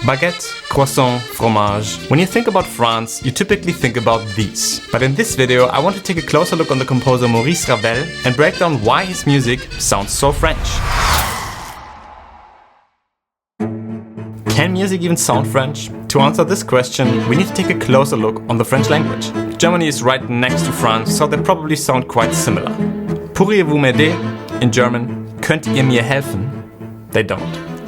Baguette, croissant, fromage. When you think about France, you typically think about these. But in this video, I want to take a closer look on the composer Maurice Ravel and break down why his music sounds so French. Can music even sound French? To answer this question, we need to take a closer look on the French language. Germany is right next to France, so they probably sound quite similar. Pourriez-vous m'aider? In German, könnt ihr mir helfen? They don't.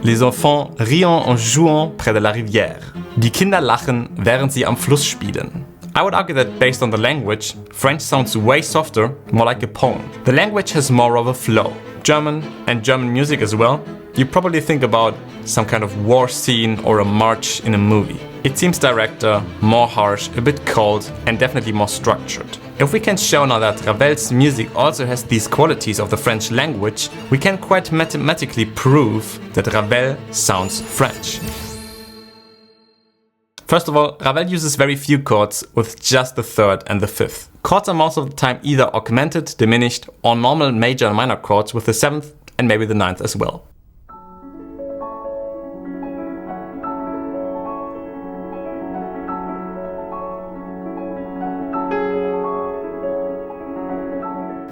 Les enfants rient en jouant près de la rivière. Die Kinder lachen, während sie am Fluss spielen. I would argue that based on the language, French sounds way softer, more like a poem. The language has more of a flow. German, and German music as well, you probably think about some kind of war scene or a march in a movie. It seems directer, more harsh, a bit cold, and definitely more structured. If we can show now that Ravel's music also has these qualities of the French language, we can quite mathematically prove that Ravel sounds French. First of all, Ravel uses very few chords with just the third and the fifth. Chords are most of the time either augmented, diminished, or normal major and minor chords with the seventh and maybe the ninth as well.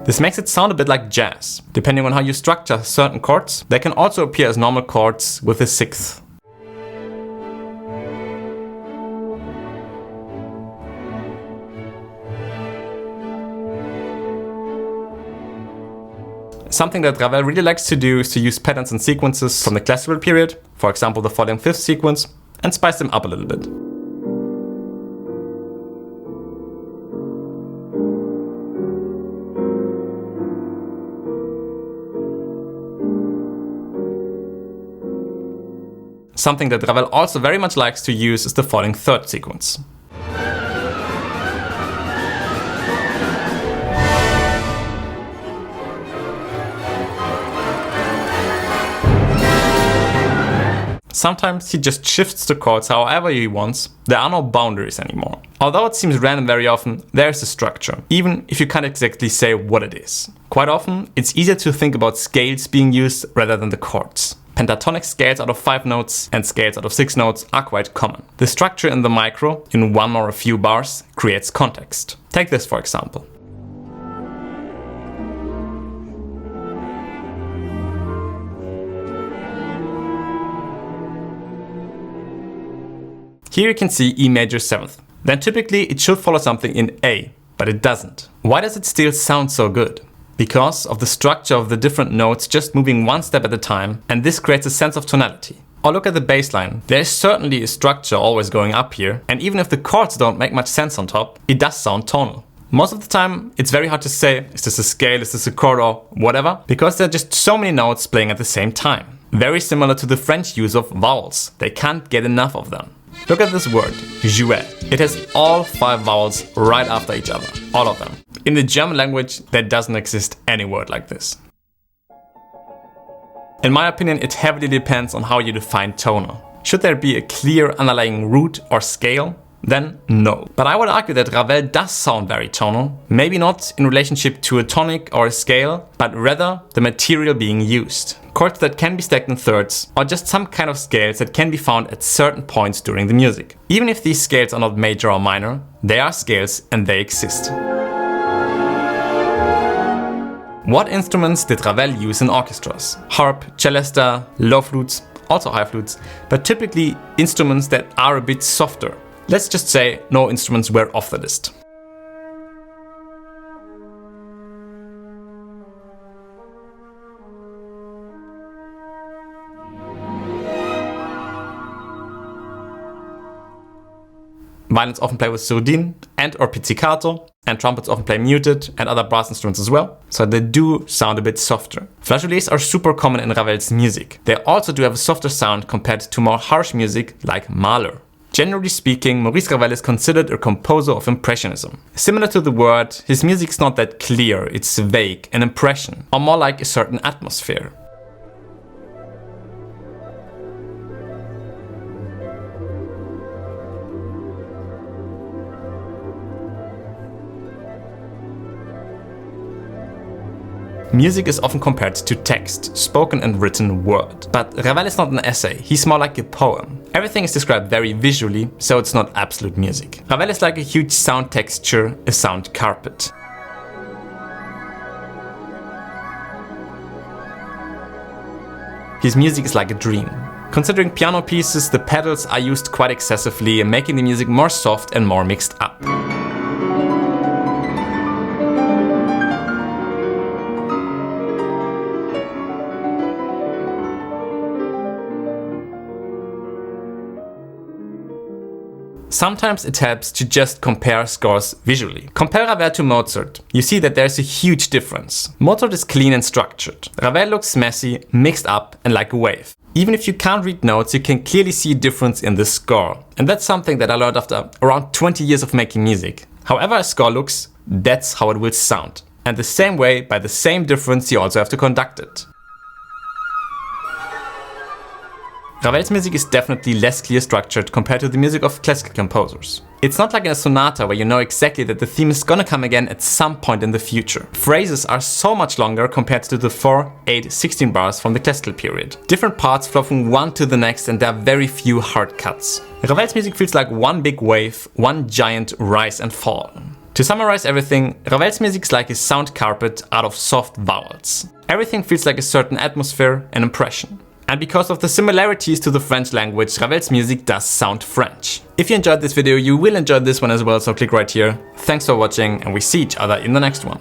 This makes it sound a bit like jazz. Depending on how you structure certain chords, they can also appear as normal chords with a sixth. Something that Ravel really likes to do is to use patterns and sequences from the classical period, for example the falling fifth sequence, and spice them up a little bit. Something that Ravel also very much likes to use is the falling third sequence. Sometimes he just shifts the chords however he wants. There are no boundaries anymore. Although it seems random very often, there is a structure, even if you can't exactly say what it is. Quite often, it's easier to think about scales being used rather than the chords. Pentatonic scales out of 5 notes and scales out of 6 notes are quite common. The structure in the micro, in one or a few bars, creates context. Take this for example. Here you can see E major 7th. Then typically it should follow something in A, but it doesn't. Why does it still sound so good? Because of the structure of the different notes just moving one step at a time, and this creates a sense of tonality. Or look at the bass line. There is certainly a structure always going up here, and even if the chords don't make much sense on top, it does sound tonal. Most of the time, it's very hard to say, is this a scale, is this a chord or whatever, because there are just so many notes playing at the same time. Very similar to the French use of vowels. They can't get enough of them. Look at this word, jouer. It has all 5 vowels right after each other. All of them. In the German language, there doesn't exist any word like this. In my opinion, it heavily depends on how you define tonal. Should there be a clear underlying root or scale? Then no. But I would argue that Ravel does sound very tonal. Maybe not in relationship to a tonic or a scale, but rather the material being used. Chords that can be stacked in thirds, or just some kind of scales that can be found at certain points during the music. Even if these scales are not major or minor, they are scales and they exist. What instruments did Ravel use in orchestras? Harp, celesta, low flutes, also high flutes, but typically instruments that are a bit softer. Let's just say no instruments were off the list. Violins often play with surdine and or pizzicato, and trumpets often play muted and other brass instruments as well, so they do sound a bit softer. Flageolets are super common in Ravel's music. They also do have a softer sound compared to more harsh music like Mahler. Generally speaking, Maurice Ravel is considered a composer of impressionism. Similar to the word, his music's not that clear, it's vague, an impression, or more like a certain atmosphere. Music is often compared to text, spoken and written word. But Ravel is not an essay, he's more like a poem. Everything is described very visually, so it's not absolute music. Ravel is like a huge sound texture, a sound carpet. His music is like a dream. Considering piano pieces, the pedals are used quite excessively, making the music more soft and more mixed up. Sometimes it helps to just compare scores visually. Compare Ravel to Mozart. You see that there's a huge difference. Mozart is clean and structured. Ravel looks messy, mixed up and like a wave. Even if you can't read notes, you can clearly see a difference in the score. And that's something that I learned after around 20 years of making music. However a score looks, that's how it will sound. And the same way, by the same difference, you also have to conduct it. Ravel's music is definitely less clear structured compared to the music of classical composers. It's not like in a sonata where you know exactly that the theme is gonna come again at some point in the future. Phrases are so much longer compared to the 4, 8, 16 bars from the classical period. Different parts flow from one to the next and there are very few hard cuts. Ravel's music feels like one big wave, one giant rise and fall. To summarize everything, Ravel's music is like a sound carpet out of soft vowels. Everything feels like a certain atmosphere and impression. And because of the similarities to the French language, Ravel's music does sound French. If you enjoyed this video, you will enjoy this one as well, so click right here. Thanks for watching and we see each other in the next one.